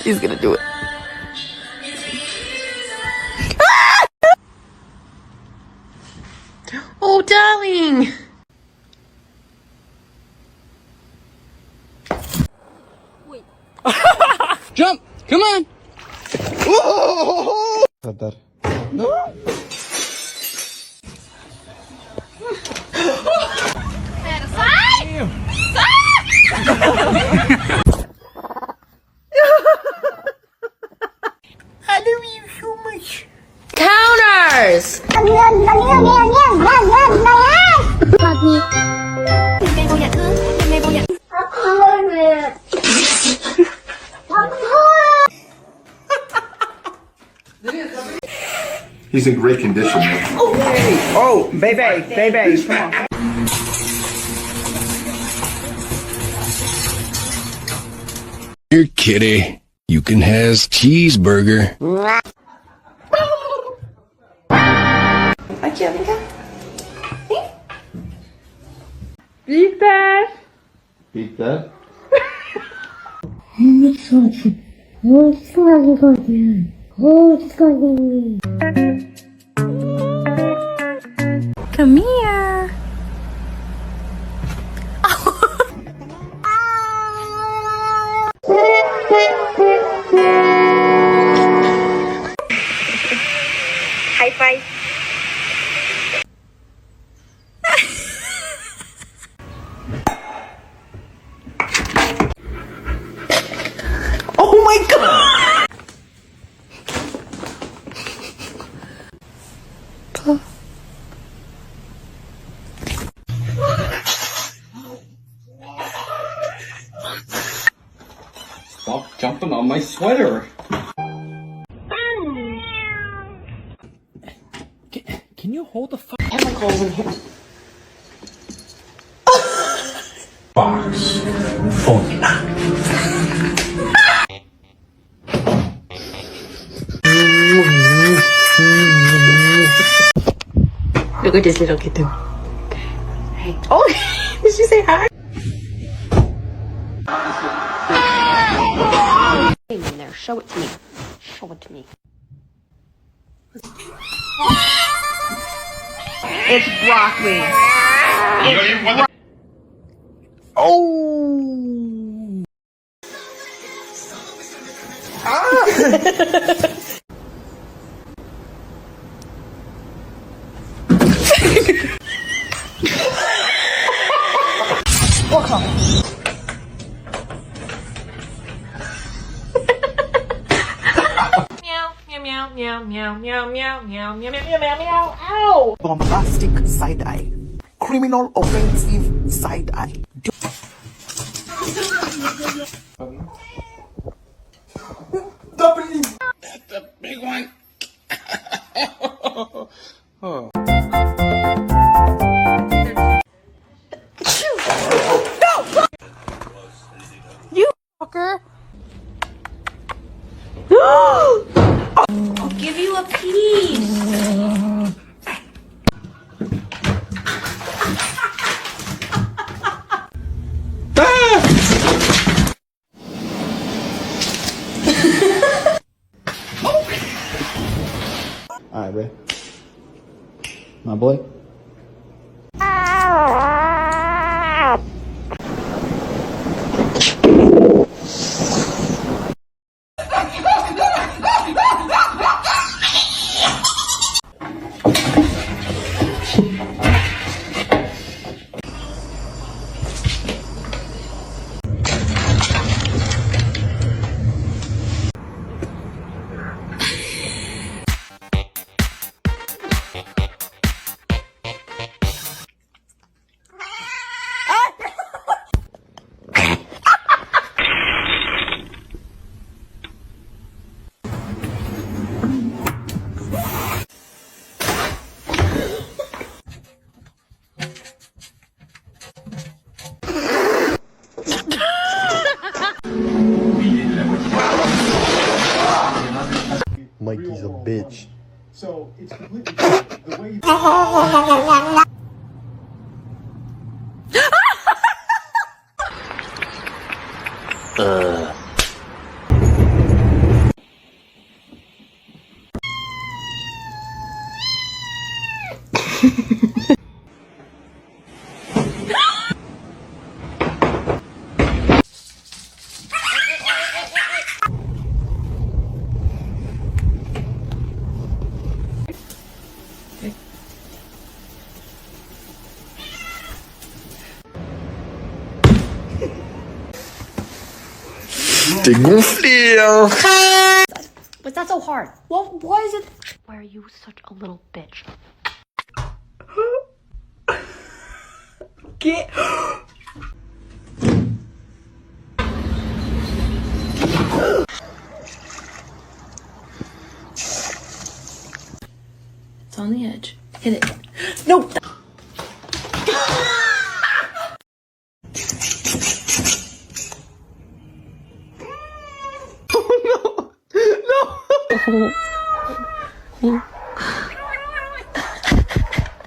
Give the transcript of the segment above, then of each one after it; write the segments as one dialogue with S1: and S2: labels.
S1: He's gonna do it. Oh, darling.
S2: Wait.
S1: Jump. Come on. Oh! No. I love you so much. Counters.
S3: He's in great condition.
S4: Oh, baby, come on.
S5: Here, kitty. You can have cheeseburger.
S1: Aqui, ó, vem cá. Vem.
S4: Peter!
S3: Peter?
S2: Come here.
S1: High five. Oh my god!
S3: Stop jumping on my sweater.
S4: Can you hold the fuck?
S1: Chemicals in here.
S3: Box. Phone.
S1: Look at this little kitten. Hey. Oh, did she say hi? Hey, in there. Show it to me. Show it to me.
S4: It's broccoli.
S1: Oh! Ah! Meow, meow, meow, meow, meow, meow, meow, meow, meow, meow, ow!
S6: Bombastic side eye. Criminal offensive side eye.
S5: That's a big one. Oh.
S1: You fucker! I'll give you a piece.
S3: Alright, Ray. My boy. Mikey's a bitch.
S7: So it's completely different. The way you
S6: T'es gonflé, hein.
S1: What's that so hard? Well, why is it? Why are you such a little bitch?
S4: Get.
S1: It's on the edge. Hit it. No.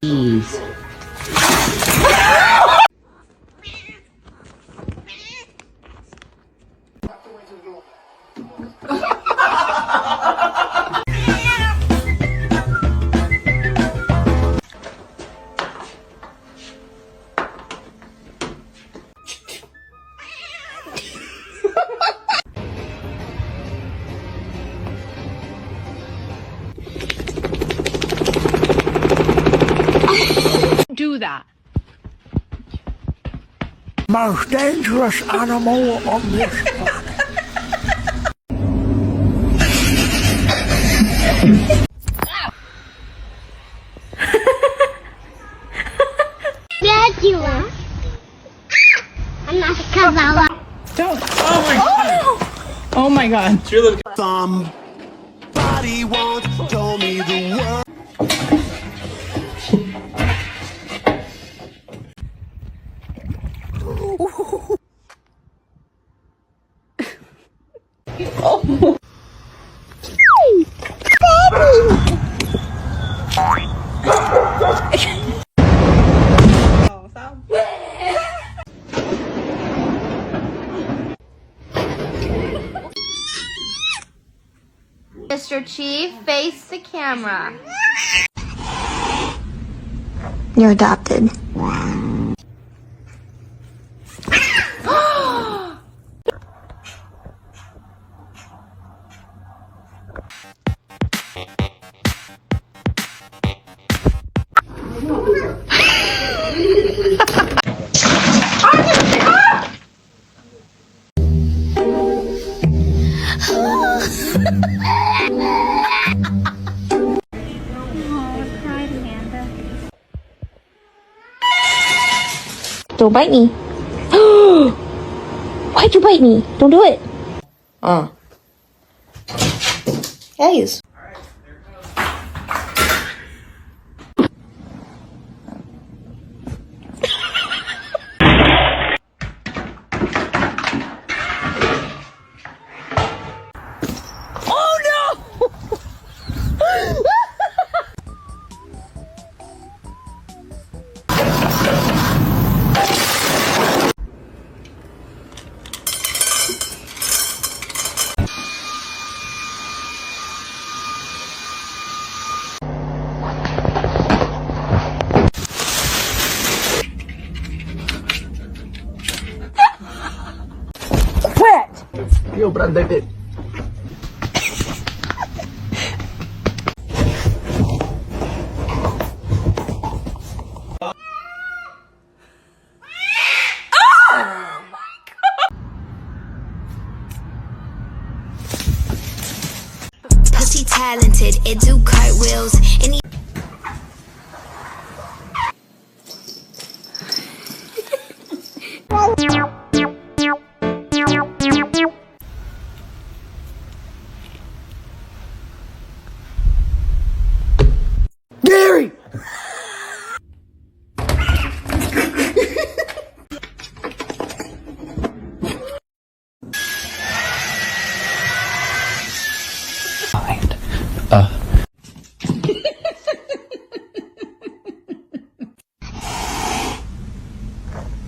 S1: Jeez. Do that.
S6: Most dangerous animal on this planet.
S2: Dad, you are. I'm not a koala.
S1: Don't. Oh my god.
S6: Somebody once told me the world.
S2: Mr. Chief, face the camera.
S8: You're adopted. Don't bite me. Why'd you bite me? Don't do it. Guys.
S6: Yo, prendete.
S9: Pussy talented, it do cartwheels. And
S6: Gary!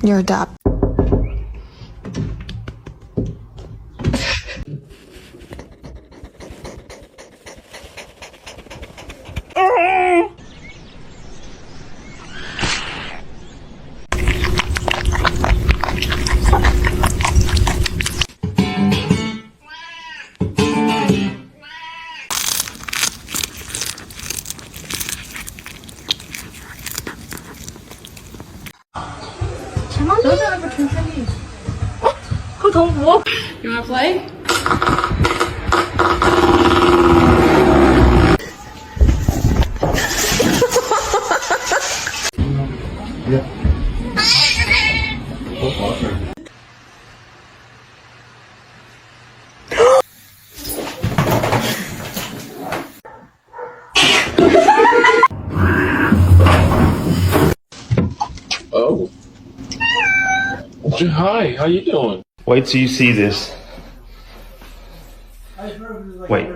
S8: You're adopted.
S1: You wanna play?
S10: Oh. Hi, how you doing?
S11: Wait till you see this. Wait.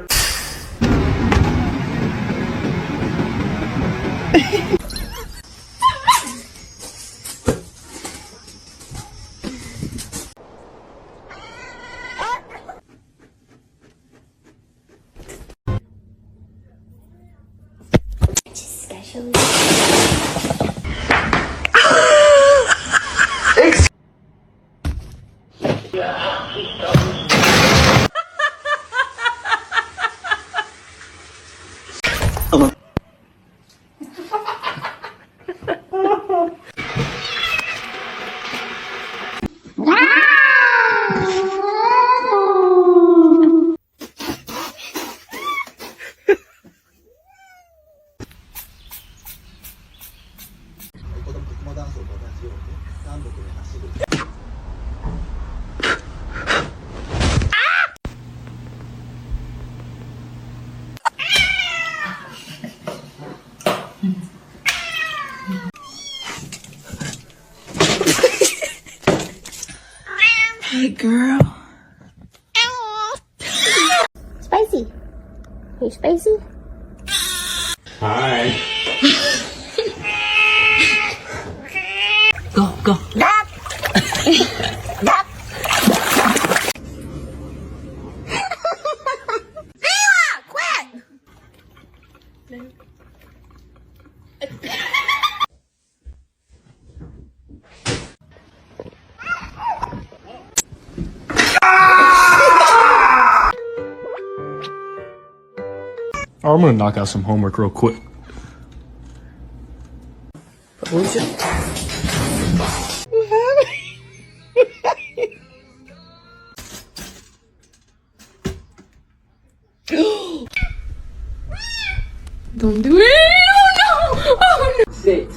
S8: Hey, girl. Spicy. Hey, Spicy.
S10: Hi.
S1: Go, go.
S7: Oh, I'm gonna knock out some homework real quick.
S1: Don't do it! Oh no! Oh no!
S4: Sit.